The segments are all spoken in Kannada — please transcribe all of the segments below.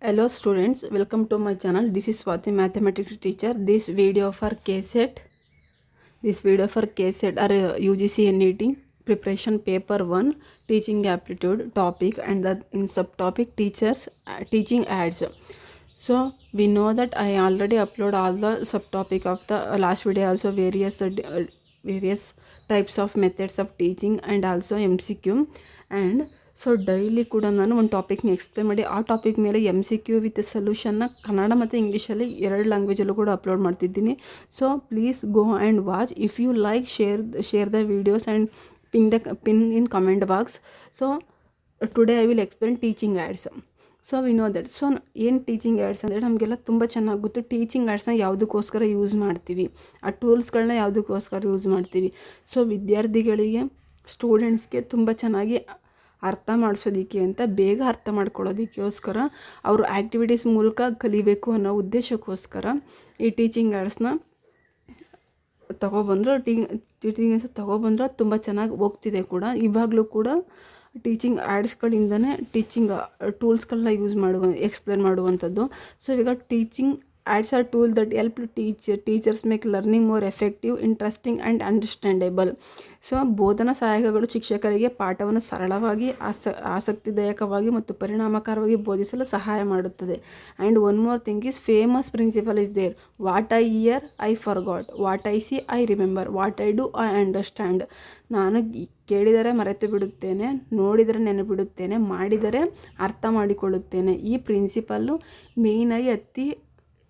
Hello students, welcome to my channel. This is Swati, mathematics teacher. This video for KSET or UGC NET preparation paper 1 teaching aptitude topic, and the in subtopic teachers teaching ads. So we know that I already upload all the subtopic of the last video, also various types of methods of teaching and also MCQ. And so daily ಕೂಡ ನಾನು ಒಂದು ಟಾಪಿಕ್ನ ಎಕ್ಸ್ಪ್ಲೇನ್ ಮಾಡಿ ಆ ಟಾಪಿಕ್ ಮೇಲೆ MCQ ವಿತ್ ಸೊಲ್ಯೂಷನ್ನ ಕನ್ನಡ ಮತ್ತು ಇಂಗ್ಲೀಷಲ್ಲಿ 2 ಲ್ಯಾಂಗ್ವೇಜಲ್ಲೂ ಕೂಡ ಅಪ್ಲೋಡ್ ಮಾಡ್ತಿದ್ದೀನಿ. So please go and watch. If you like share the videos and pin in comment box. So today I will explain teaching aids. So we know that. So ಏನು ಟೀಚಿಂಗ್ ಆ್ಯಡ್ಸ್ ಅಂದರೆ ನಮಗೆಲ್ಲ ತುಂಬ ಚೆನ್ನಾಗಿ ಗೊತ್ತು. ಟೀಚಿಂಗ್ ಆ್ಯಡ್ಸ್ನ ಯಾವುದಕ್ಕೋಸ್ಕರ ಯೂಸ್ ಮಾಡ್ತೀವಿ, ಆ ಟೂಲ್ಸ್ಗಳನ್ನ ಯಾವುದಕ್ಕೋಸ್ಕರ ಯೂಸ್ ಮಾಡ್ತೀವಿ. ಸೊ ವಿದ್ಯಾರ್ಥಿಗಳಿಗೆ, ಸ್ಟೂಡೆಂಟ್ಸ್ಗೆ ತುಂಬ ಚೆನ್ನಾಗಿ ಅರ್ಥ ಮಾಡಿಸೋದಕ್ಕೆ ಅಂತ, ಬೇಗ ಅರ್ಥ ಮಾಡ್ಕೊಳ್ಳೋದಕ್ಕೋಸ್ಕರ, ಅವರು ಆ್ಯಕ್ಟಿವಿಟೀಸ್ ಮೂಲಕ ಕಲಿಬೇಕು ಅನ್ನೋ ಉದ್ದೇಶಕ್ಕೋಸ್ಕರ ಈ ಟೀಚಿಂಗ್ ಆ್ಯಡ್ಸ್ನ ಟೀಚಿಂಗ್ ತೊಗೊಬಂದ್ರು ಅದು ತುಂಬ ಚೆನ್ನಾಗಿ ಹೋಗ್ತಿದೆ ಕೂಡ. ಇವಾಗಲೂ ಕೂಡ ಟೀಚಿಂಗ್ ಆ್ಯಡ್ಸ್ಗಳಿಂದನೇ ಟೀಚಿಂಗ್ ಟೂಲ್ಸ್ಗಳನ್ನ ಎಕ್ಸ್ಪ್ಲೇನ್ ಮಾಡುವಂಥದ್ದು. ಸೊ ಇವಾಗ teaching ads are tool that help teachers make learning more effective, interesting and understandable. So ಬೋಧನಾ ಸಹಾಯಕಗಳು ಶಿಕ್ಷಕರಿಗೆ ಪಾಠವನ್ನು ಸರಳವಾಗಿ, ಆಸಕ್ತಿದಾಯಕವಾಗಿ ಮತ್ತು ಪರಿಣಾಮಕಾರವಾಗಿ ಬೋಧಿಸಲು ಸಹಾಯ ಮಾಡುತ್ತದೆ. And one more thing is famous principle is there: what I hear I forgot, what I see I remember, what I do I understand. ನಾನು ಕೇಳಿದರೆ ಮರೆತು ಬಿಡುತ್ತೇನೆ, ನೋಡಿದರೆ ನೆನಪಿಡುತ್ತೇನೆ, ಮಾಡಿದರೆ ಅರ್ಥ ಮಾಡಿಕೊಳ್ಳುತ್ತೇನೆ. ಈ ಪ್ರಿನ್ಸಿಪಲ್ಲು ಮೇಯ್ನಾಗಿ ಅತಿ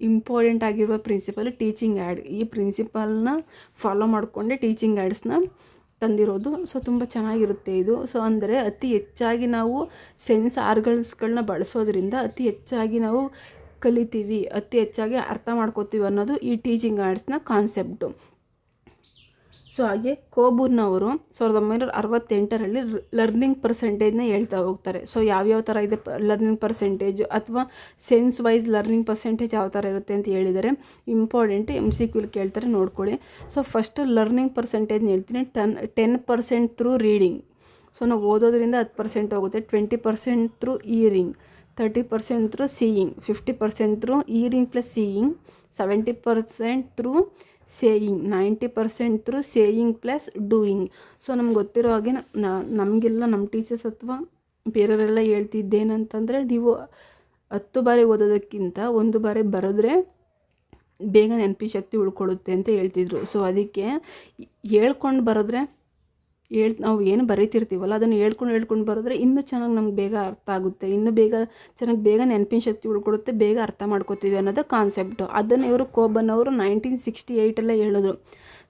ಇಂಪಾರ್ಟೆಂಟ್ ಆಗಿರುವ ಪ್ರಿನ್ಸಿಪಲ್ ಟೀಚಿಂಗ್ ಆ್ಯಡ್. ಈ ಪ್ರಿನ್ಸಿಪಲ್ನ ಫಾಲೋ ಮಾಡಿಕೊಂಡೆ ಟೀಚಿಂಗ್ ಆ್ಯಡ್ಸ್ನ ತಂದಿರೋದು. ಸೊ ತುಂಬ ಚೆನ್ನಾಗಿರುತ್ತೆ ಇದು. ಸೊ ಅಂದರೆ ಅತಿ ಹೆಚ್ಚಾಗಿ ನಾವು ಸೆನ್ಸ್ ಆರ್ಗನ್ಸ್ಗಳನ್ನ ಬಳಸೋದ್ರಿಂದ ಅತಿ ಹೆಚ್ಚಾಗಿ ನಾವು ಕಲಿತೀವಿ, ಅತಿ ಹೆಚ್ಚಾಗಿ ಅರ್ಥ ಮಾಡ್ಕೋತೀವಿ ಅನ್ನೋದು ಈ ಟೀಚಿಂಗ್ ಆ್ಯಡ್ಸ್ನ ಕಾನ್ಸೆಪ್ಟು. ಸೊ ಹಾಗೆ ಕೋಬೂರ್ನವರು 1968ರಲ್ಲಿ ಲರ್ನಿಂಗ್ ಪರ್ಸೆಂಟೇಜ್ನ ಹೇಳ್ತಾ ಹೋಗ್ತಾರೆ. ಸೊ ಯಾವ್ಯಾವ ಥರ ಇದೆ ಲರ್ನಿಂಗ್ ಪರ್ಸೆಂಟೇಜು, ಅಥವಾ ಸೆನ್ಸ್ ವೈಸ್ ಲರ್ನಿಂಗ್ ಪರ್ಸೆಂಟೇಜ್ ಯಾವ ಥರ ಇರುತ್ತೆ ಅಂತ ಹೇಳಿದರೆ ಇಂಪಾರ್ಟೆಂಟ್. MCQ ಕೇಳ್ತಾರೆ, ನೋಡ್ಕೊಳ್ಳಿ. ಸೊ ಫಸ್ಟ್ ಲರ್ನಿಂಗ್ ಪರ್ಸೆಂಟೇಜ್ನ ಹೇಳ್ತೀನಿ. 10% ಥ್ರೂ ರೀಡಿಂಗ್. ಸೊ ನಾವು ಓದೋದ್ರಿಂದ 10% ಹೋಗುತ್ತೆ. 20% through hearing, 30% through seeing, 50% through hearing plus seeing, 70% through saying, 90% through saying plus doing. So ನಮ್ಗೆ ಗೊತ್ತಿರೋ ಹಾಗೆ ನಮಗೆಲ್ಲ ನಮ್ಮ ಟೀಚರ್ಸ್ ಅಥವಾ ಬೇರೆಯವರೆಲ್ಲ ಹೇಳ್ತಿದ್ದೇನಂತಂದರೆ, ನೀವು 10 ಬಾರಿ ಓದೋದಕ್ಕಿಂತ 1 ಬಾರಿ ಬರೆದ್ರೆ ಬೇಗ ನೆನಪಿ ಶಕ್ತಿ ಉಳ್ಕೊಳ್ಳುತ್ತೆ ಅಂತ ಹೇಳ್ತಿದ್ರು. ಸೊ ಅದಕ್ಕೆ ಹೇಳ್ಕೊಂಡು ಬರೆದ್ರೆ, ನಾವು ಏನು ಬರೀತಿರ್ತೀವಲ್ಲ ಅದನ್ನು ಹೇಳ್ಕೊಂಡು ಬರೆದ್ರೆ ಇನ್ನೂ ಚೆನ್ನಾಗಿ ನಮ್ಗೆ ಬೇಗ ಅರ್ಥ ಆಗುತ್ತೆ, ಇನ್ನೂ ಬೇಗ ನೆನಪಿನ ಶಕ್ತಿ ಉಳ್ಕೊಡುತ್ತೆ, ಬೇಗ ಅರ್ಥ ಮಾಡ್ಕೋತೀವಿ ಅನ್ನೋದು ಕಾನ್ಸೆಪ್ಟು. ಅದನ್ನು ಇವರು ಕೋಬನ್ನವರು 1968 ಹೇಳಿದ್ರು.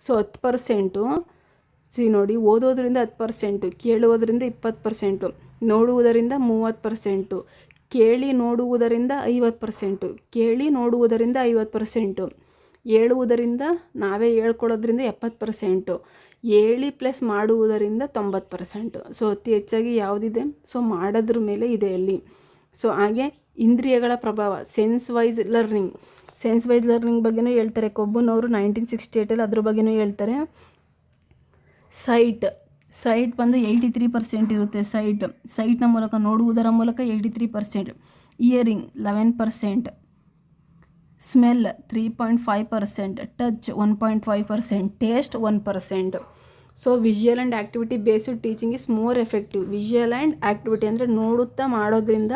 ಸೊ 10% ನೋಡಿ, ಓದೋದ್ರಿಂದ 10%, ಕೇಳುವುದರಿಂದ 20%, ನೋಡುವುದರಿಂದ 30%, ಕೇಳಿ ನೋಡುವುದರಿಂದ 50%, ಕೇಳಿ ನೋಡುವುದರಿಂದ 50%, ಹೇಳುವುದರಿಂದ ನಾವೇ ಹೇಳ್ಕೊಡೋದ್ರಿಂದ 70%, ಹೇಳಿ ಪ್ಲಸ್ ಮಾಡುವುದರಿಂದ 90%. ಸೊ ಅತಿ ಹೆಚ್ಚಾಗಿ ಯಾವುದಿದೆ? ಸೊ ಮಾಡೋದ್ರ ಮೇಲೆ ಇದೆ ಅಲ್ಲಿ. ಸೊ ಹಾಗೆ ಇಂದ್ರಿಯಗಳ ಪ್ರಭಾವ, ಸೆನ್ಸ್ ವೈಸ್ ಲರ್ನಿಂಗ್ ಬಗ್ಗೆನೂ ಹೇಳ್ತಾರೆ ಕೊಬ್ಬನವರು 1968 ಅದ್ರ ಬಗ್ಗೆನೂ ಹೇಳ್ತಾರೆ. ಸೈಟ್ ಬಂದು 83% ಇರುತ್ತೆ. ಸೈಟ್ನ ಮೂಲಕ, ನೋಡುವುದರ ಮೂಲಕ 83%, hearing 11%, smell 3.5%, touch 1.5%, taste 1%. So visual and activity based teaching is more effective. Visual and activity ಅಂದರೆ ನೋಡುತ್ತಾ ಮಾಡೋದ್ರಿಂದ,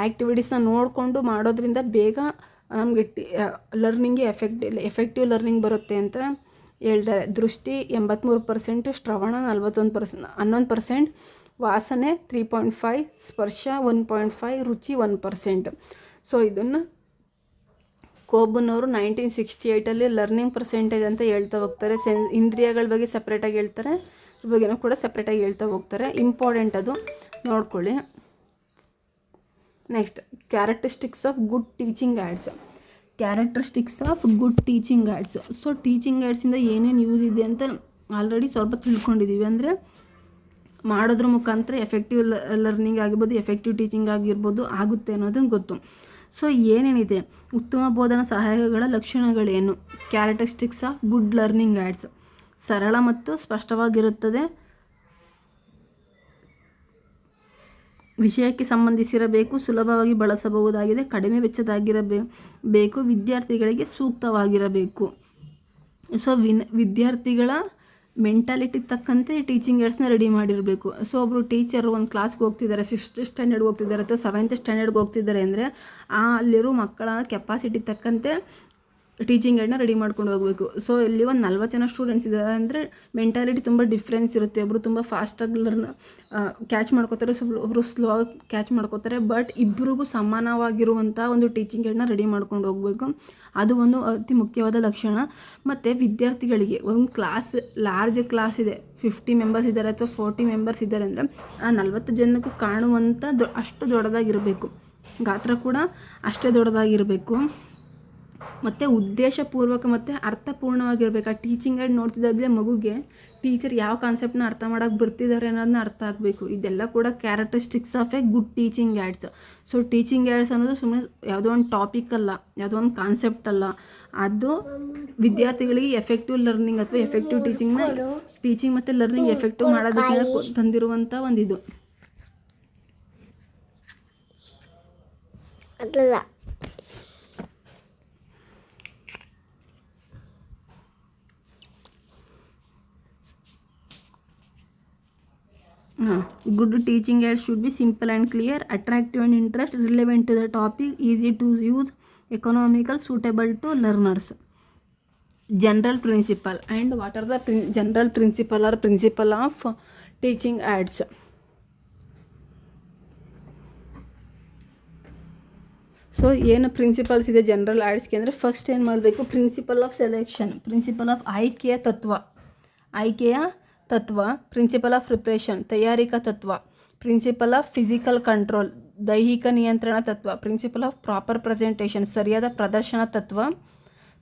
ಆ್ಯಕ್ಟಿವಿಟೀಸ್ನ ನೋಡಿಕೊಂಡು ಮಾಡೋದ್ರಿಂದ ಬೇಗ ನಮಗೆ ಲರ್ನಿಂಗ್ಗೆ ಎಫೆಕ್ಟಿವ್ ಲರ್ನಿಂಗ್ ಬರುತ್ತೆ ಅಂತ ಹೇಳ್ತಾರೆ. ದೃಷ್ಟಿ 83%, ಶ್ರವಣ 11%, ವಾಸನೆ 3.5%, ಸ್ಪರ್ಶ 1.5%, ರುಚಿ 1%. ಸೊ ಇದನ್ನು ಕೋಬನ್ನವರು 1968 ಲರ್ನಿಂಗ್ ಪರ್ಸೆಂಟೇಜ್ ಅಂತ ಹೇಳ್ತಾ ಹೋಗ್ತಾರೆ. ಇಂದ್ರಿಯಗಳ ಬಗ್ಗೆ ಸಪ್ರೇಟಾಗಿ ಹೇಳ್ತಾರೆ, ಇದ್ರ ಬಗ್ಗೆನೂ ಕೂಡ ಸಪ್ರೇಟಾಗಿ ಹೇಳ್ತಾ ಹೋಗ್ತಾರೆ. ಇಂಪಾರ್ಟೆಂಟ್, ಅದು ನೋಡ್ಕೊಳ್ಳಿ. Next, characteristics of good teaching aids. So teaching ಆ್ಯಡ್ಸಿಂದ ಏನೇನು ಯೂಸ್ ಇದೆ ಅಂತ ಆಲ್ರೆಡಿ ಸ್ವಲ್ಪ ತಿಳ್ಕೊಂಡಿದ್ದೀವಿ. ಅಂದರೆ ಮಾಡೋದ್ರ ಮುಖಾಂತರ ಎಫೆಕ್ಟಿವ್ ಲರ್ನಿಂಗ್ ಆಗಿರ್ಬೋದು, ಎಫೆಕ್ಟಿವ್ ಟೀಚಿಂಗ್ ಆಗಿರ್ಬೋದು ಆಗುತ್ತೆ ಅನ್ನೋದನ್ನು ಗೊತ್ತು. ಸೊ ಏನೇನಿದೆ? ಉತ್ತಮ ಬೋಧನಾ ಸಹಾಯಕಗಳ ಲಕ್ಷಣಗಳೇನು? Characteristics of good learning ads: ಸರಳ ಮತ್ತು ಸ್ಪಷ್ಟವಾಗಿರುತ್ತದೆ, ವಿಷಯಕ್ಕೆ ಸಂಬಂಧಿಸಿರಬೇಕು, ಸುಲಭವಾಗಿ ಬಳಸಬಹುದಾಗಿದೆ, ಕಡಿಮೆ ವೆಚ್ಚದಾಗಿರಬೇಕು, ವಿದ್ಯಾರ್ಥಿಗಳಿಗೆ ಸೂಕ್ತವಾಗಿರಬೇಕು. ಸೊ ವಿದ್ಯಾರ್ಥಿಗಳ ಮೆಂಟಾಲಿಟಿ ತಕ್ಕಂತೆ ಟೀಚಿಂಗ್ ಏಡ್ಸ್ನ ರೆಡಿ ಮಾಡಿರಬೇಕು. ಸೊ ಒಬ್ಬರು ಟೀಚರು ಒಂದು ಕ್ಲಾಸ್ಗೆ ಹೋಗ್ತಿದ್ದಾರೆ, 5th ಸ್ಟ್ಯಾಂಡರ್ಡ್ಗೆ ಹೋಗ್ತಿದ್ದಾರೆ ಅಥವಾ 7th ಸ್ಟ್ಯಾಂಡರ್ಡ್ಗೆ ಹೋಗ್ತಿದ್ದಾರೆ ಅಂದರೆ ಅಲ್ಲಿರೋ ಮಕ್ಕಳ ಕೆಪಾಸಿಟಿ ತಕ್ಕಂತೆ ಟೀಚಿಂಗ್ ಏಡ್ನ ರೆಡಿ ಮಾಡ್ಕೊಂಡು ಹೋಗಬೇಕು. ಸೊ ಇಲ್ಲಿ ಒಂದು 40 ಜನ ಸ್ಟೂಡೆಂಟ್ಸ್ ಇದ್ದಾರೆ ಅಂದರೆ ಮೆಂಟಾಲಿಟಿ ತುಂಬ ಡಿಫ್ರೆನ್ಸ್ ಇರುತ್ತೆ. ಒಬ್ಬರು ತುಂಬ ಫಾಸ್ಟಾಗಿ ಕ್ಯಾಚ್ ಮಾಡ್ಕೋತಾರೆ, ಒಬ್ಬರು ಸ್ಲೋ ಕ್ಯಾಚ್ ಮಾಡ್ಕೋತಾರೆ. ಬಟ್ ಇಬ್ಬರಿಗೂ ಸಮಾನವಾಗಿರುವಂಥ ಒಂದು ಟೀಚಿಂಗ್ ಏಡ್ನ ರೆಡಿ ಮಾಡ್ಕೊಂಡು ಹೋಗಬೇಕು. ಅದು ಒಂದು ಅತಿ ಮುಖ್ಯವಾದ ಲಕ್ಷಣ. ಮತ್ತು ವಿದ್ಯಾರ್ಥಿಗಳಿಗೆ ಒಂದು ಲಾರ್ಜ್ ಕ್ಲಾಸ್ ಇದೆ, 50 ಮೆಂಬರ್ಸ್ ಇದ್ದಾರೆ ಅಥವಾ 40 ಮೆಂಬರ್ಸ್ ಇದ್ದಾರೆ ಅಂದರೆ ಆ 40 ಜನಕ್ಕೂ ಕಾಣುವಂಥ ಅಷ್ಟು ದೊಡ್ಡದಾಗಿರಬೇಕು, ಗಾತ್ರ ಕೂಡ ಅಷ್ಟೇ ದೊಡ್ಡದಾಗಿರಬೇಕು. ಮತ್ತು ಉದ್ದೇಶಪೂರ್ವಕ ಮತ್ತು ಅರ್ಥಪೂರ್ಣವಾಗಿರಬೇಕು. ಆ ಟೀಚಿಂಗ್ ಏಡ್ ನೋಡ್ತಿದ್ದಾಗಲೇ ಮಗುಗೆ ಟೀಚರ್ ಯಾವ ಕಾನ್ಸೆಪ್ಟನ್ನ ಅರ್ಥ ಮಾಡೋಕ್ಕೆ ಬರ್ತಿದ್ದಾರೆ ಅನ್ನೋದನ್ನ ಅರ್ಥ ಆಗಬೇಕು. ಇದೆಲ್ಲ ಕೂಡ characteristics of A good teaching aids. So teaching ads ಅನ್ನೋದು ಸುಮ್ಮನೆ ಯಾವುದೋ ಒಂದು ಟಾಪಿಕ್ ಅಲ್ಲ, ಯಾವುದೋ ಒಂದು ಕಾನ್ಸೆಪ್ಟ್ ಅಲ್ಲ, ಅದು ವಿದ್ಯಾರ್ಥಿಗಳಿಗೆ ಎಫೆಕ್ಟಿವ್ ಲರ್ನಿಂಗ್ ಅಥವಾ ಎಫೆಕ್ಟಿವ್ ಟೀಚಿಂಗ್ ಮತ್ತು ಲರ್ನಿಂಗ್ ಎಫೆಕ್ಟಿವ್ ಮಾಡೋದಕ್ಕೆ ತಂದಿರುವಂಥ ಒಂದಿದು. Good teaching aids should be simple and clear, attractive and interest, relevant to the topic, easy to use, economical, suitable to learners. General principle. And what are the general principle or principle of teaching aids? So ಏನು ಪ್ರಿನ್ಸಿಪಲ್ಸ್ ಇದೆ ಜನರಲ್ ಆ್ಯಡ್ಸ್ಗೆ ಅಂದರೆ ಫಸ್ಟ್ ಏನು ಮಾಡಬೇಕು, principle of selection, principle of ಆಯ್ಕೆಯ ತತ್ವ, ಪ್ರಿನ್ಸಿಪಲ್ ಆಫ್ ಪ್ರಿಪ್ರೇಷನ್ ತಯಾರಿಕಾ ತತ್ವ, ಪ್ರಿನ್ಸಿಪಲ್ ಆಫ್ ಫಿಸಿಕಲ್ ಕಂಟ್ರೋಲ್ ದೈಹಿಕ ನಿಯಂತ್ರಣ ತತ್ವ, ಪ್ರಿನ್ಸಿಪಲ್ ಆಫ್ ಪ್ರಾಪರ್ ಪ್ರೆಸೆಂಟೇಷನ್ ಸರಿಯಾದ ಪ್ರದರ್ಶನ ತತ್ವ,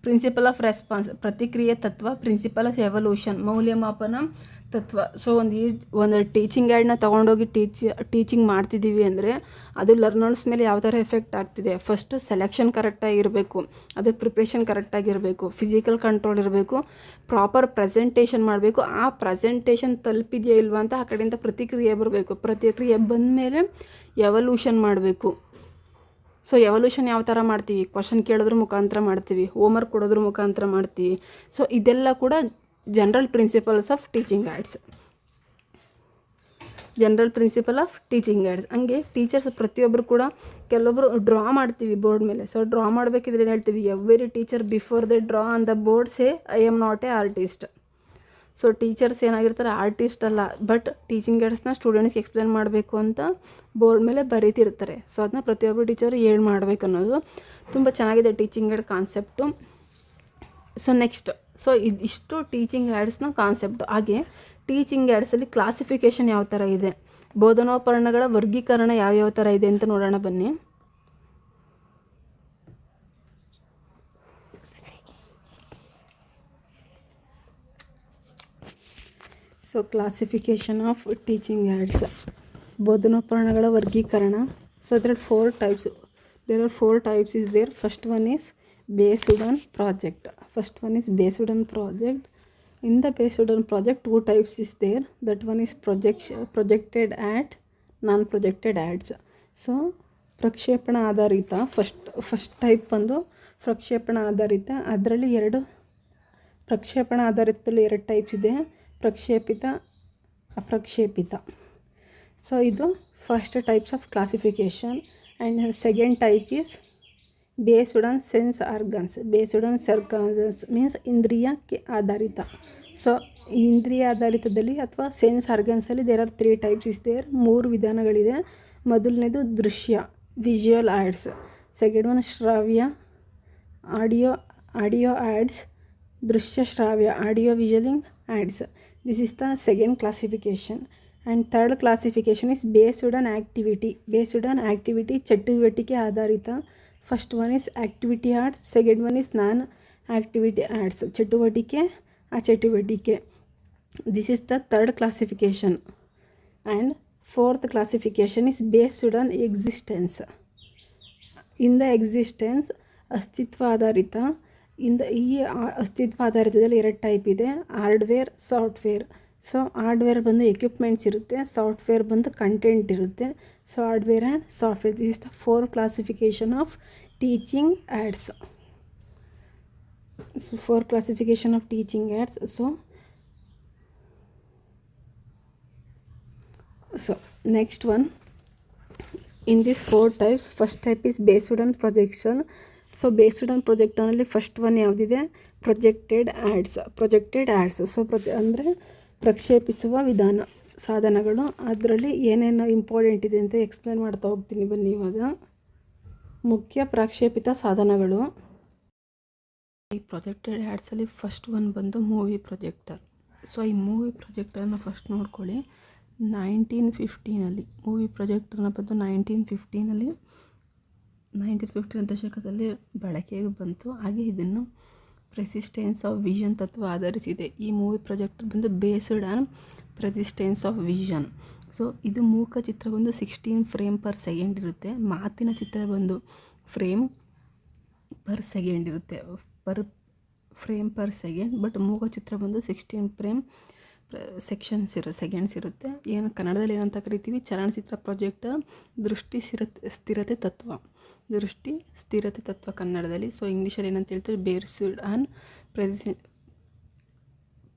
ಪ್ರಿನ್ಸಿಪಲ್ ಆಫ್ ರೆಸ್ಪಾನ್ಸ್ ಪ್ರತಿಕ್ರಿಯೆ ತತ್ವ, ಪ್ರಿನ್ಸಿಪಲ್ ಆಫ್ ಎವಲ್ಯೂಷನ್ ಮೌಲ್ಯಮಾಪನ ತತ್ವ. ಸೊ ಒಂದು ಟೀಚಿಂಗ್ ಆ್ಯಡ್ನ ತೊಗೊಂಡೋಗಿ ಟೀಚಿಂಗ್ ಮಾಡ್ತಿದ್ದೀವಿ ಅಂದರೆ ಅದು ಲರ್ನರ್ಸ್ ಮೇಲೆ ಯಾವ ಥರ ಎಫೆಕ್ಟ್ ಆಗ್ತಿದೆ. ಫಸ್ಟು ಸೆಲೆಕ್ಷನ್ ಕರೆಕ್ಟಾಗಿರಬೇಕು, ಅದಕ್ಕೆ ಪ್ರಿಪ್ರೇಷನ್ ಕರೆಕ್ಟಾಗಿರಬೇಕು, ಫಿಸಿಕಲ್ ಕಂಟ್ರೋಲ್ ಇರಬೇಕು, ಪ್ರಾಪರ್ ಪ್ರೆಸೆಂಟೇಷನ್ ಮಾಡಬೇಕು. ಆ ಪ್ರೆಸೆಂಟೇಷನ್ ತಲುಪಿದೆಯಾ ಇಲ್ವಾ ಅಂತ ಆ ಕಡೆಯಿಂದ ಪ್ರತಿಕ್ರಿಯೆ ಬರಬೇಕು. ಪ್ರತಿಕ್ರಿಯೆ ಬಂದ ಮೇಲೆ ಎವಲ್ಯೂಷನ್ ಮಾಡಬೇಕು. ಸೊ ಎವಲ್ಯೂಷನ್ ಯಾವ ಥರ ಮಾಡ್ತೀವಿ, ಕ್ವಶನ್ ಕೇಳೋದ್ರ ಮುಖಾಂತರ ಮಾಡ್ತೀವಿ, ಹೋಮ್ವರ್ಕ್ ಕೊಡೋದ್ರ ಮುಖಾಂತರ ಮಾಡ್ತೀವಿ. ಸೊ ಇದೆಲ್ಲ ಕೂಡ general principles of teaching aids. General principle of teaching aids. ಹಂಗೆ ಟೀಚರ್ಸ್ ಪ್ರತಿಯೊಬ್ಬರು ಕೂಡ ಕೆಲವೊಬ್ಬರು ಡ್ರಾ ಮಾಡ್ತೀವಿ ಬೋರ್ಡ್ ಮೇಲೆ. ಸೊ ಡ್ರಾ ಮಾಡಬೇಕಿದ್ರೆ ಏನು ಹೇಳ್ತೀವಿ, every teacher before they draw on the board say I am not a artist. So teachers ಏನಾಗಿರ್ತಾರೆ, ಆರ್ಟಿಸ್ಟ್ ಅಲ್ಲ, ಬಟ್ ಟೀಚಿಂಗ್ ಏಡ್ಸ್ನ ಸ್ಟೂಡೆಂಟ್ಸ್ಗೆ ಎಕ್ಸ್ಪ್ಲೇನ್ ಮಾಡಬೇಕು ಅಂತ ಬೋರ್ಡ್ ಮೇಲೆ ಬರೀತಿರ್ತಾರೆ. ಸೊ ಅದನ್ನ ಪ್ರತಿಯೊಬ್ಬರು ಟೀಚರು ಏನು ಮಾಡಬೇಕು ಅನ್ನೋದು ತುಂಬ ಚೆನ್ನಾಗಿದೆ teaching aid concept. So next, so ಇದಿಷ್ಟು ಟೀಚಿಂಗ್ ಆ್ಯಡ್ಸ್ನ ಕಾನ್ಸೆಪ್ಟು. ಹಾಗೆ ಟೀಚಿಂಗ್ ಆ್ಯಡ್ಸಲ್ಲಿ ಕ್ಲಾಸಿಫಿಕೇಷನ್ ಯಾವ ಥರ ಇದೆ, ಬೋಧನೋಪಕರಣಗಳ ವರ್ಗೀಕರಣ ಯಾವ್ಯಾವ ಥರ ಇದೆ ಅಂತ ನೋಡೋಣ ಬನ್ನಿ. So classification of teaching aids, ಬೋಧನೋಪಕರಣಗಳ ವರ್ಗೀಕರಣ. So there are 4 types. There are 4 types is there. First one is based on project. In the based on project 2 types is there. That one is projected ad, non-projected ads. So ಪ್ರಕ್ಷೇಪಣ ಆಧಾರಿತ ಫಸ್ಟ್ ಟೈಪ್ ಬಂದು ಪ್ರಕ್ಷೇಪಣ ಆಧಾರಿತ. ಅದರಲ್ಲಿ ಪ್ರಕ್ಷೇಪಣ ಆಧಾರಿತದಲ್ಲಿ 2 ಟೈಪ್ಸ್ ಇದೆ, ಪ್ರಕ್ಷೇಪಿತ, ಅಪ್ರಕ್ಷೇಪಿತ. ಸೊ ಇದು first types of classification. And second type is based on sense organs. Means ಇಂದ್ರಿಯಕ್ಕೆ ಆಧಾರಿತ. ಸೊ ಇಂದ್ರಿಯ ಆಧಾರಿತದಲ್ಲಿ ಅಥವಾ ಸೆನ್ಸ್ ಆರ್ಗನ್ಸಲ್ಲಿ there are 3 types is there. 3 ವಿಧಾನಗಳಿದೆ. ಮೊದಲನೇದು ದೃಶ್ಯ, ವಿಜುವಲ್ ಆ್ಯಡ್ಸ್. ಸೆಕೆಂಡ್ ಒನ್ ಶ್ರಾವ್ಯ, ಆಡಿಯೋ ಆ್ಯಡ್ಸ್. ದೃಶ್ಯ ಶ್ರಾವ್ಯ, ಆಡಿಯೋ ವಿಜುವಲಿಂಗ್ aids. This is the second classification. And third classification is based on activity, ಚಟುವಟಿಕೆ ಆಧಾರಿತ. First one is activity ads, second one is non activity aids. ಚಟುವಟಿಕೆ. This is the third classification. And fourth classification is based on existence. In the existence, ಅಸ್ತಿತ್ವ ಆಧಾರಿತ. ಈ ಅಸ್ತಿತ್ವ ಆಧಾರಿತದಲ್ಲಿ 2 ಟೈಪ್ ಇದೆ, ಹಾರ್ಡ್ವೇರ್, ಸಾಫ್ಟ್ವೇರ್. ಸೊ ಹಾರ್ಡ್ವೇರ್ ಬಂದು ಎಕ್ವಿಪ್ಮೆಂಟ್ಸ್ ಇರುತ್ತೆ, ಸಾಫ್ಟ್ವೇರ್ ಬಂದು ಕಂಟೆಂಟ್ ಇರುತ್ತೆ. So hardware and software, this is the 4 classification of teaching aids. So 4 classification of teaching aids. So next one, in these 4 types, first type is based on projection. So based on projection ಅಲ್ಲಿ ಫಸ್ಟ್ ಒನ್ ಯಾವುದಿದೆ, ಪ್ರೊಜೆಕ್ಟೆಡ್ ಆ್ಯಡ್ಸ್. ಸೊ ಅಂದರೆ ಪ್ರಕ್ಷೇಪಿಸುವ ವಿಧಾನ ಸಾಧನಗಳು. ಅದರಲ್ಲಿ ಏನೇನು ಇಂಪಾರ್ಟೆಂಟ್ ಇದೆ ಅಂತ ಎಕ್ಸ್ಪ್ಲೇನ್ ಮಾಡ್ತಾ ಹೋಗ್ತೀನಿ ಬನ್ನಿ. ಇವಾಗ ಮುಖ್ಯ ಪ್ರಕ್ಷೇಪಿತ ಸಾಧನಗಳು. ಈ ಪ್ರೊಜೆಕ್ಟೆಡ್ ಆ್ಯಡ್ಸಲ್ಲಿ ಫಸ್ಟ್ ಒನ್ ಬಂದು ಮೂವಿ ಪ್ರೊಜೆಕ್ಟರ್. ಸೊ ಈ ಮೂವಿ ಪ್ರೊಜೆಕ್ಟರ್ನ ಫಸ್ಟ್ ನೋಡ್ಕೊಳ್ಳಿ. 1915 ಮೂವಿ ಪ್ರೊಜೆಕ್ಟರ್ನ ಬಂದು 1915 ದಶಕದಲ್ಲಿ ಬಳಕೆಗೆ ಬಂತು. ಹಾಗೆ ಇದನ್ನು ಪ್ರೆಸಿಸ್ಟೆನ್ಸ್ ಆಫ್ ವಿಷನ್ ತತ್ವ ಆಧರಿಸಿದೆ. ಈ ಮೂವಿ ಪ್ರೊಜೆಕ್ಟರ್ ಬಂದು based on persistence of vision. So ಇದು ಮೂಕ ಚಿತ್ರ ಬಂದು 16 ಫ್ರೇಮ್ ಪರ್ ಸೆಕೆಂಡ್ ಇರುತ್ತೆ. ಮಾತಿನ ಚಿತ್ರ ಬಂದು ಫ್ರೇಮ್ ಪರ್ ಸೆಕೆಂಡ್ ಇರುತ್ತೆ, ಫ್ರೇಮ್ ಪರ್ ಸೆಕೆಂಡ್. ಬಟ್ ಮೂಕ ಚಿತ್ರ ಬಂದು 16 ಫ್ರೇಮ್ ಸೆಕೆಂಡ್ಸ್ ಇರುತ್ತೆ. ಏನು ಕನ್ನಡದಲ್ಲಿ ಏನಂತ ಕರಿತೀವಿ, ಚಲನಚಿತ್ರ ಪ್ರೊಜೆಕ್ಟರ್ ದೃಷ್ಟಿ ಸ್ಥಿರತೆ ತತ್ವ ಕನ್ನಡದಲ್ಲಿ. ಸೊ ಇಂಗ್ಲೀಷಲ್ಲಿ ಏನಂತ ಹೇಳ್ತಾರೆ, based on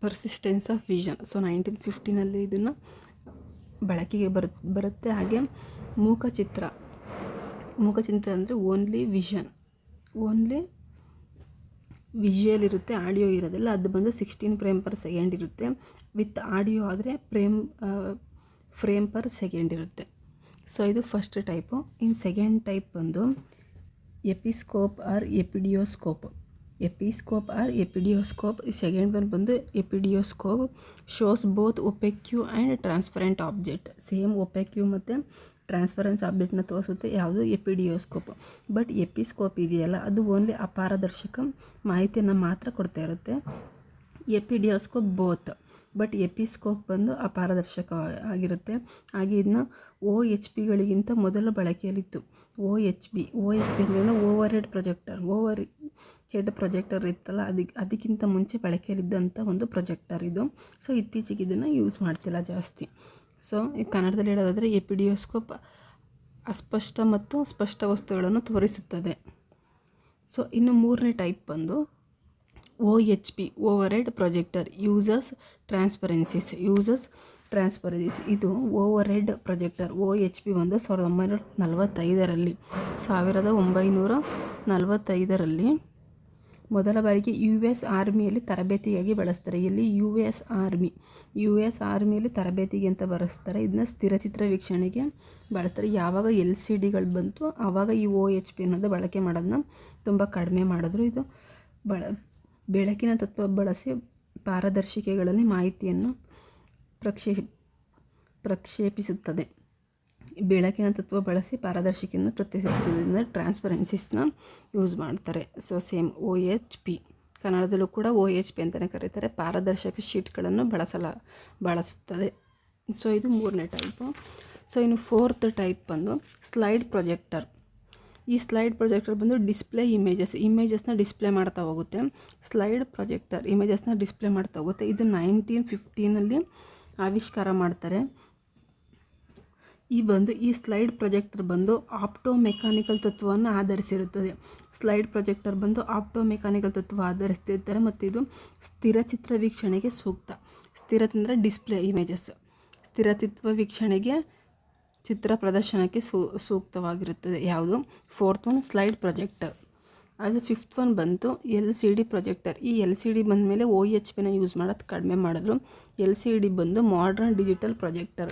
persistence of vision. So 1915 ಇದನ್ನು ಬಳಕೆಗೆ ಬರುತ್ತೆ. ಹಾಗೆ ಮೂಕಚಿತ್ರ ಅಂದರೆ ಓನ್ಲಿ ವಿಜುವಲ್ ಇರುತ್ತೆ, ಆಡಿಯೋ ಇರೋದಿಲ್ಲ. ಅದು ಬಂದು 16 ಫ್ರೇಮ್ ಪರ್ ಸೆಕೆಂಡ್ ಇರುತ್ತೆ. ವಿತ್ ಆಡಿಯೋ ಆದರೆ ಫ್ರೇಮ್ ಪರ್ ಸೆಕೆಂಡ್ ಇರುತ್ತೆ. ಸೊ ಇದು ಫಸ್ಟ್ ಟೈಪು. ಇನ್ನು ಸೆಕೆಂಡ್ ಟೈಪ್ ಬಂದು ಎಪಿಸ್ಕೋಪ್ ಆರ್ ಎಪಿಡಿಯೋಸ್ಕೋಪ್. ಈ ಸೆಕೆಂಡ್ ಒನ್ ಬಂದು epidiascope. Shows both opaque and transparent object. Same opaque ಮತ್ತು ಟ್ರಾನ್ಸ್ಪರೆನ್ಸ್ ಆಬ್ಜೆಕ್ಟ್ನ ತೋರಿಸುತ್ತೆ. ಯಾವುದು, ಎಪಿಡಿಯೋಸ್ಕೋಪ್. ಬಟ್ ಎಪಿಸ್ಕೋಪ್ ಇದೆಯಲ್ಲ, ಅದು ಓನ್ಲಿ ಅಪಾರದರ್ಶಕ ಮಾಹಿತಿಯನ್ನು ಮಾತ್ರ ಕೊಡ್ತಾ ಇರುತ್ತೆ. ಎಪಿಡಿಯೋಸ್ಕೋಪ್ ಬೋತ್, ಬಟ್ ಎಪಿಸ್ಕೋಪ್ ಬಂದು ಅಪಾರದರ್ಶಕ ಆಗಿರುತ್ತೆ. ಹಾಗೆ ಇದನ್ನ OHPಗಳಿಗಿಂತ ಮೊದಲು ಬಳಕೆಯಲ್ಲಿತ್ತು. OHP ಅಂದರೆ ಓವರ್ ಹೆಡ್ ಪ್ರೊಜೆಕ್ಟರ್ ಇತ್ತಲ್ಲ, ಅದಕ್ಕಿಂತ ಮುಂಚೆ ಬಳಕೆಯಲ್ಲಿದ್ದಂಥ ಒಂದು ಪ್ರೊಜೆಕ್ಟರ್ ಇದು. ಸೊ ಇತ್ತೀಚೆಗೆ ಇದನ್ನು ಯೂಸ್ ಮಾಡ್ತಿಲ್ಲ ಜಾಸ್ತಿ. ಸೊ ಈ ಕನ್ನಡದಲ್ಲಿ ಹೇಳೋದಾದರೆ ಎಪಿಡಿಯೋಸ್ಕೋಪ್ ಅಸ್ಪಷ್ಟ ಮತ್ತು ಸ್ಪಷ್ಟ ವಸ್ತುಗಳನ್ನು ತೋರಿಸುತ್ತದೆ. ಸೊ ಇನ್ನು ಮೂರನೇ ಟೈಪ್ ಬಂದು OHP overhead projector uses transparencies. ಇದು ಓವರ್ ಹೆಡ್ ಪ್ರೊಜೆಕ್ಟರ್. OHP ಒಂದು 1945 ಮೊದಲ ಬಾರಿಗೆ US ಆರ್ಮಿಯಲ್ಲಿ ತರಬೇತಿಗಾಗಿ ಬಳಸ್ತಾರೆ. ಇಲ್ಲಿ US ಆರ್ಮಿಯಲ್ಲಿ ತರಬೇತಿಗೆ ಅಂತ ಬಳಸ್ತಾರೆ. ಇದನ್ನ ಸ್ಥಿರಚಿತ್ರ ವೀಕ್ಷಣೆಗೆ ಬಳಸ್ತಾರೆ. ಯಾವಾಗ LCDಗಳು ಬಂತು ಆವಾಗ ಈ OHP ಅನ್ನೋದು ಬಳಕೆ ಮಾಡೋದನ್ನ ತುಂಬ ಕಡಿಮೆ ಮಾಡಿದ್ರು. ಇದು ಬೆಳಕಿನ ತತ್ವ ಬಳಸಿ ಪಾರದರ್ಶಿಕೆಗಳಲ್ಲಿ ಮಾಹಿತಿಯನ್ನು ಪ್ರಕ್ಷೇಪಿಸುತ್ತದೆ. ಬೆಳಕಿನ ತತ್ವ ಬಳಸಿ ಪಾರದರ್ಶಿಕೆಯನ್ನು ಪ್ರತ್ಯೇಕಿಸುವುದರಿಂದ ಟ್ರಾನ್ಸ್ಪರೆನ್ಸಿಸ್ನ ಯೂಸ್ ಮಾಡ್ತಾರೆ. ಸೊ ಸೇಮ್ OHP, ಕನ್ನಡದಲ್ಲೂ ಕೂಡ OHP ಅಂತಲೇ ಕರೀತಾರೆ. ಪಾರದರ್ಶಕ ಶೀಟ್ಗಳನ್ನು ಬಳಸುತ್ತದೆ. ಸೊ ಇದು ಮೂರನೇ ಟೈಪು. ಸೊ ಇನ್ನು ಫೋರ್ತ್ ಟೈಪ್ ಬಂದು ಸ್ಲೈಡ್ ಪ್ರೊಜೆಕ್ಟರ್. ಈ ಸ್ಲೈಡ್ ಪ್ರೊಜೆಕ್ಟರ್ ಬಂದು ಡಿಸ್ಪ್ಲೇ ಇಮೇಜಸ್ನ ಡಿಸ್ಪ್ಲೇ ಮಾಡ್ತಾ ಹೋಗುತ್ತೆ. ಸ್ಲೈಡ್ ಪ್ರೊಜೆಕ್ಟರ್ ಇಮೇಜಸ್ನ ಡಿಸ್ಪ್ಲೇ ಮಾಡ್ತಾ ಹೋಗುತ್ತೆ. ಇದು 1915 ಆವಿಷ್ಕಾರ ಮಾಡ್ತಾರೆ. ಈ ಸ್ಲೈಡ್ ಪ್ರೊಜೆಕ್ಟರ್ ಬಂದು ಆಪ್ಟೋ ಮೆಕ್ಯಾನಿಕಲ್ ತತ್ವವನ್ನು ಆಧರಿಸಿರುತ್ತದೆ. ಆಧರಿಸ್ತಿರ್ತಾರೆ ಮತ್ತು ಇದು ಸ್ಥಿರಚಿತ್ರ ವೀಕ್ಷಣೆಗೆ ಸೂಕ್ತ. ಅಂದರೆ ಡಿಸ್ಪ್ಲೇ ಇಮೇಜಸ್. ಸ್ಥಿರಚಿತ್ರ ವೀಕ್ಷಣೆಗೆ, ಚಿತ್ರ ಪ್ರದರ್ಶನಕ್ಕೆ ಸೂಕ್ತವಾಗಿರುತ್ತದೆ. ಯಾವುದು, ಫೋರ್ತ್ ಒನ್ ಸ್ಲೈಡ್ ಪ್ರೊಜೆಕ್ಟರ್. ಅದು ಫಿಫ್ತ್ ಒನ್ ಬಂತು LCD ಪ್ರೊಜೆಕ್ಟರ್. ಈ LCD ಬಂದ ಮೇಲೆ OHPನ ಯೂಸ್ ಮಾಡೋದು ಕಡಿಮೆ ಮಾಡಿದ್ರು. LCD ಬಂದು ಮಾಡರ್ನ್ ಡಿಜಿಟಲ್ ಪ್ರೊಜೆಕ್ಟರ್.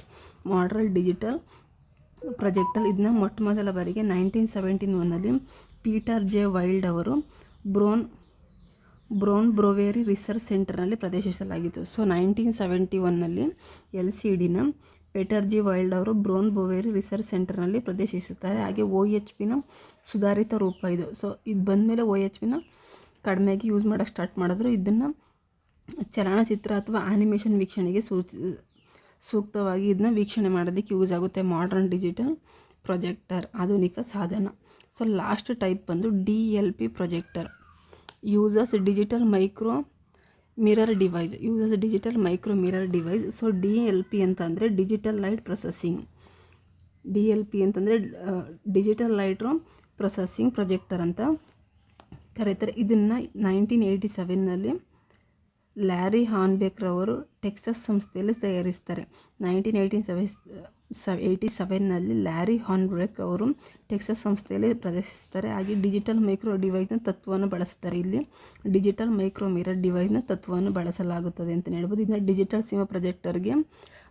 ಇದನ್ನ ಮೊಟ್ಟ ಮೊದಲ ಬಾರಿಗೆ 1971 ಪೀಟರ್ J. ವೈಲ್ಡ್ ಅವರು ಬ್ರೌನ್ ಬ್ರೋವೆರಿ ರಿಸರ್ಚ್ ಸೆಂಟರ್ನಲ್ಲಿ ಪ್ರದರ್ಶಿಸಲಾಗಿತ್ತು. ಸೊ 1971 LCDನ ಪೀಟರ್ J. ವೈಲ್ಡ್ ಅವರು ಬ್ರೌನ್ ಬ್ರೋವೆರಿ ರಿಸರ್ಚ್ ಸೆಂಟರ್ನಲ್ಲಿ ಪ್ರದರ್ಶಿಸುತ್ತಾರೆ. ಹಾಗೆ OHPನ ಸುಧಾರಿತ ರೂಪ ಇದು. ಸೊ ಇದು ಬಂದಮೇಲೆ OHPನ ಕಡಿಮೆಯಾಗಿ ಯೂಸ್ ಮಾಡೋಕ್ಕೆ ಸ್ಟಾರ್ಟ್ ಮಾಡಿದ್ರು. ಇದನ್ನು ಚಲನಚಿತ್ರ ಅಥವಾ ಆ್ಯನಿಮೇಷನ್ ವೀಕ್ಷಣೆಗೆ ಸೂಕ್ತವಾಗಿ ಇದನ್ನ ವೀಕ್ಷಣೆ ಮಾಡೋದಕ್ಕೆ ಯೂಸ್ ಆಗುತ್ತೆ. ಮಾಡರ್ನ್ ಡಿಜಿಟಲ್ ಪ್ರೊಜೆಕ್ಟರ್ ಆಧುನಿಕ ಸಾಧನ. ಸೊ ಲಾಸ್ಟ್ ಟೈಪ್ ಬಂದು DLP projector. Uses digital micro mirror device. So DLP ಅಂತಂದರೆ ಡಿಜಿಟಲ್ ಲೈಟ್ ಪ್ರೊಸೆಸಿಂಗ್. DLP ಅಂತಂದರೆ ಡಿಜಿಟಲ್ ಲೈಟ್ರೂಮ್ ಪ್ರೊಸೆಸಿಂಗ್ ಪ್ರೊಜೆಕ್ಟರ್ ಅಂತ ಕರೀತಾರೆ. ಇದನ್ನು 1987ನಲ್ಲಿ ಲ್ಯಾರಿ ಹಾನ್ಬೆಕ್ರವರು ಟೆಕ್ಸಾಸ್ ಸಂಸ್ಥೆಯಲ್ಲಿ ತಯಾರಿಸ್ತಾರೆ. 1987ನಲ್ಲಿ ಲ್ಯಾರಿ ಹಾನ್ಬೆಕ್ ಅವರು ಟೆಕ್ಸಾಸ್ ಸಂಸ್ಥೆಯಲ್ಲಿ ಪ್ರದರ್ಶಿಸ್ತಾರೆ. ಹಾಗೆ ಡಿಜಿಟಲ್ ಮೈಕ್ರೋ ಡಿವೈಸ್ನ ತತ್ವವನ್ನು ಬಳಸ್ತಾರೆ. ಇಲ್ಲಿ ಡಿಜಿಟಲ್ ಮೈಕ್ರೋ ಮಿರರ್ ಡಿವೈಸ್ನ ತತ್ವವನ್ನು ಬಳಸಲಾಗುತ್ತದೆ ಅಂತ ಹೇಳ್ಬೋದು. ಇದನ್ನ ಡಿಜಿಟಲ್ ಸಿನಿಮಾ ಪ್ರೊಜೆಕ್ಟರ್ಗೆ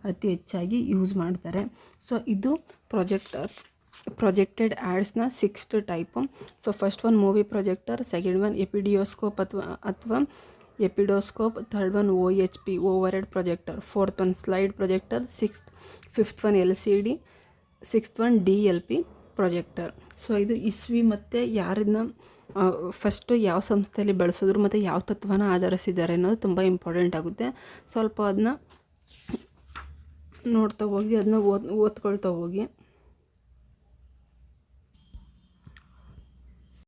ಅತಿ ಹೆಚ್ಚಾಗಿ ಯೂಸ್ ಮಾಡ್ತಾರೆ. ಸೊ ಇದು ಪ್ರೊಜೆಕ್ಟೆಡ್ ಆ್ಯಡ್ಸ್ನ 6th type. So first one movie projector, second one epidiascope ಅಥವಾ epidiascope, third one OHP overhead projector, fourth one slide projector, fifth one LCD, sixth one DLP projector. So ಇದು ಇಸ್ವಿ ಮತ್ತು ಯಾರನ್ನ ಫಸ್ಟು ಯಾವ ಸಂಸ್ಥೆಯಲ್ಲಿ ಬಳಸಿದ್ರು ಮತ್ತು ಯಾವ ತತ್ವನ ಆಧರಿಸಿದ್ದಾರೆ ಅನ್ನೋದು ತುಂಬ ಇಂಪಾರ್ಟೆಂಟ್ ಆಗುತ್ತೆ. ಸ್ವಲ್ಪ ಅದನ್ನ ನೋಡ್ತಾ ಹೋಗಿ, ಅದನ್ನ ಓದ್ಕೊಳ್ತಾ ಹೋಗಿ.